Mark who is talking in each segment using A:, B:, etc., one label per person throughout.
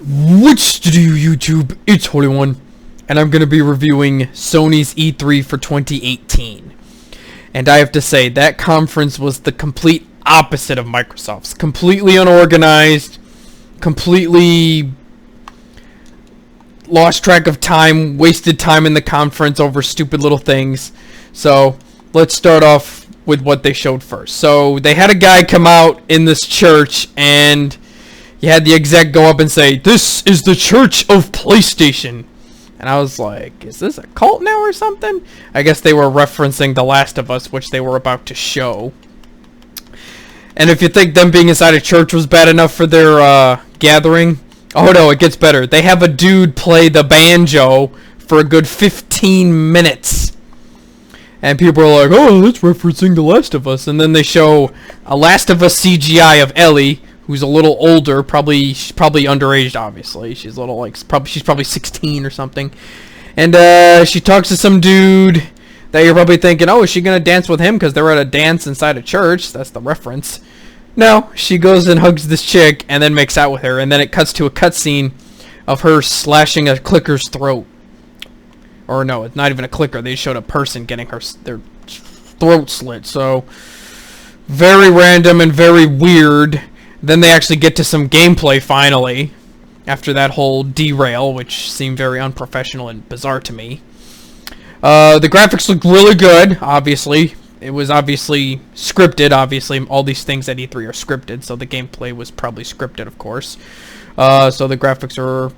A: What's to do, YouTube? It's Holy One, and I'm going to be reviewing Sony's E3 for 2018. And I have to say, that conference was the complete opposite of Microsoft's. Completely unorganized, completely lost track of time, wasted time in the conference over stupid little things. So, let's start off with what they showed first. So, they had a guy come out in this church, and you had the exec go up and say, "This is the Church of PlayStation." And I was like, is this a cult now or something? I guess they were referencing The Last of Us, which they were about to show. And if you think them being inside a church was bad enough for their gathering, oh no, it gets better. They have a dude play the banjo for a good 15 minutes. And people are like, oh, that's referencing The Last of Us. And then they show a Last of Us CGI of Ellie, who's a little older, she's probably underage, obviously. She's a little, like, she's probably 16 or something. And, she talks to some dude that you're probably thinking, oh, is she gonna dance with him because they're at a dance inside a church? That's the reference. No, she goes and hugs this chick and then makes out with her, and then it cuts to a cutscene of her slashing a clicker's throat. Or no, it's not even a clicker. They showed a person getting their throat slit, so very random and very weird. Then they actually get to some gameplay finally, after that whole derail, which seemed very unprofessional and bizarre to me. The graphics looked really good, obviously. It was obviously scripted, obviously. All these things at E3 are scripted, so the gameplay was probably scripted, of course. So the graphics are...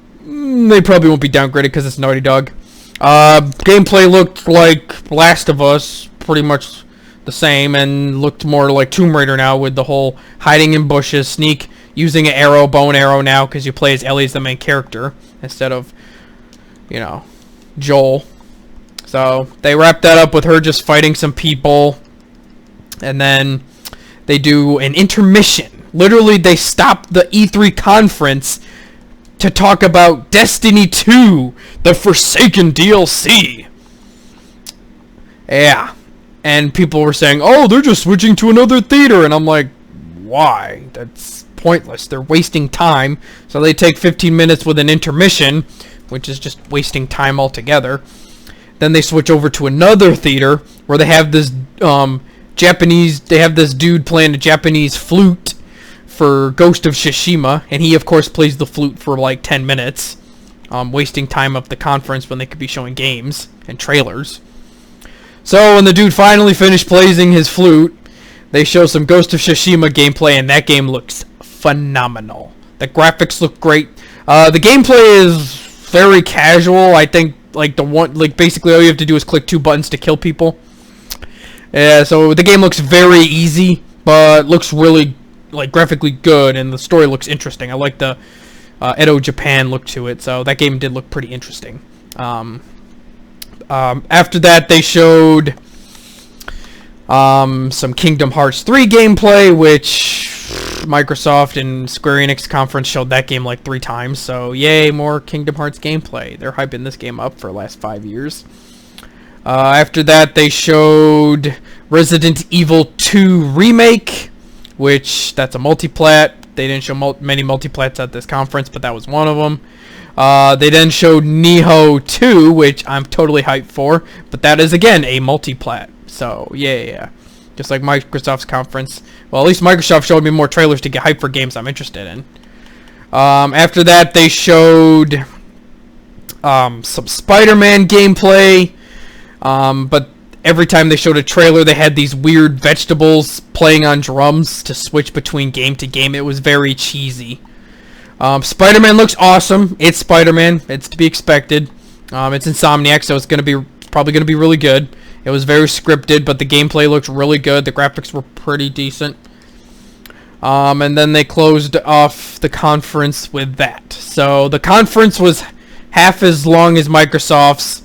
A: they probably won't be downgraded because it's Naughty Dog. Gameplay looked like Last of Us, pretty much the same, and looked more like Tomb Raider now with the whole hiding in bushes, sneak, using an arrow, bow and arrow now, because you play as Ellie as the main character, instead of, you know, Joel. So, they wrapped that up with her just fighting some people, and then they do an intermission. Literally, they stop the E3 conference to talk about Destiny 2, the Forsaken DLC. Yeah. And people were saying, oh, they're just switching to another theater. And I'm like, why? That's pointless. They're wasting time. So they take 15 minutes with an intermission, which is just wasting time altogether. Then they switch over to another theater where they have this they have this dude playing a Japanese flute for Ghost of Tsushima. And he, of course, plays the flute for like 10 minutes. Wasting time of the conference when they could be showing games and trailers. So when the dude finally finished playing his flute, they show some Ghost of Tsushima gameplay, and that game looks phenomenal. The graphics look great. The gameplay is very casual. I think basically all you have to do is click 2 buttons to kill people. Yeah, so the game looks very easy, but looks really graphically good, and the story looks interesting. I like the Edo Japan look to it, so that game did look pretty interesting. After that, they showed some Kingdom Hearts 3 gameplay, which Microsoft and Square Enix conference showed that game like 3 times. So, yay, more Kingdom Hearts gameplay. They're hyping this game up for the last 5 years. After that, they showed Resident Evil 2 Remake, which that's a multiplat. They didn't show many multiplats at this conference, but that was one of them. They then showed Nioh 2, which I'm totally hyped for, but that is, again, a multiplat. So, yeah. Just like Microsoft's conference. Well, at least Microsoft showed me more trailers to get hyped for games I'm interested in. After that, they showed some Spider-Man gameplay, but every time they showed a trailer, they had these weird vegetables playing on drums to switch between game to game. It was very cheesy. Spider-Man looks awesome. It's Spider-Man. It's to be expected. It's Insomniac, so it's probably gonna be really good. It was very scripted, but the gameplay looked really good. The graphics were pretty decent. And then they closed off the conference with that. So the conference was half as long as Microsoft's.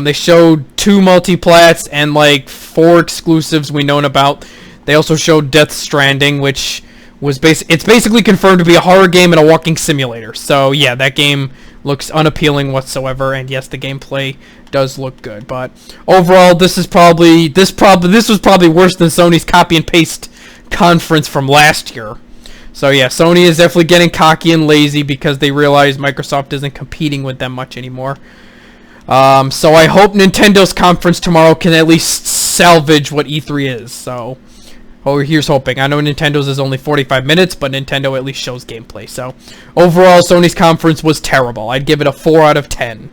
A: They showed 2 multiplats and like 4 exclusives we known about. They also showed Death Stranding, which was it's basically confirmed to be a horror game and a walking simulator. So yeah, that game looks unappealing whatsoever, and yes, the gameplay does look good. But overall, this was probably worse than Sony's copy and paste conference from last year. So yeah, Sony is definitely getting cocky and lazy because they realize Microsoft isn't competing with them much anymore. So I hope Nintendo's conference tomorrow can at least salvage what E3 is. So, here's hoping. I know Nintendo's is only 45 minutes, but Nintendo at least shows gameplay. So, overall, Sony's conference was terrible. I'd give it a 4 out of 10.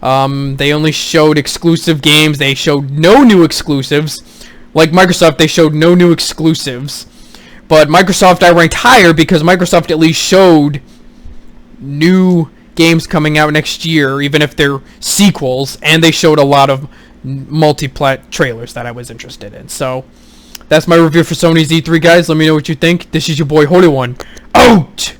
A: They only showed exclusive games. They showed no new exclusives. Like Microsoft, they showed no new exclusives. But Microsoft I ranked higher because Microsoft at least showed new games coming out next year, even if they're sequels, and they showed a lot of multi-plat trailers that I was interested in. So, that's my review for Sony's E3, guys. Let me know what you think. This is your boy, Holy One, out!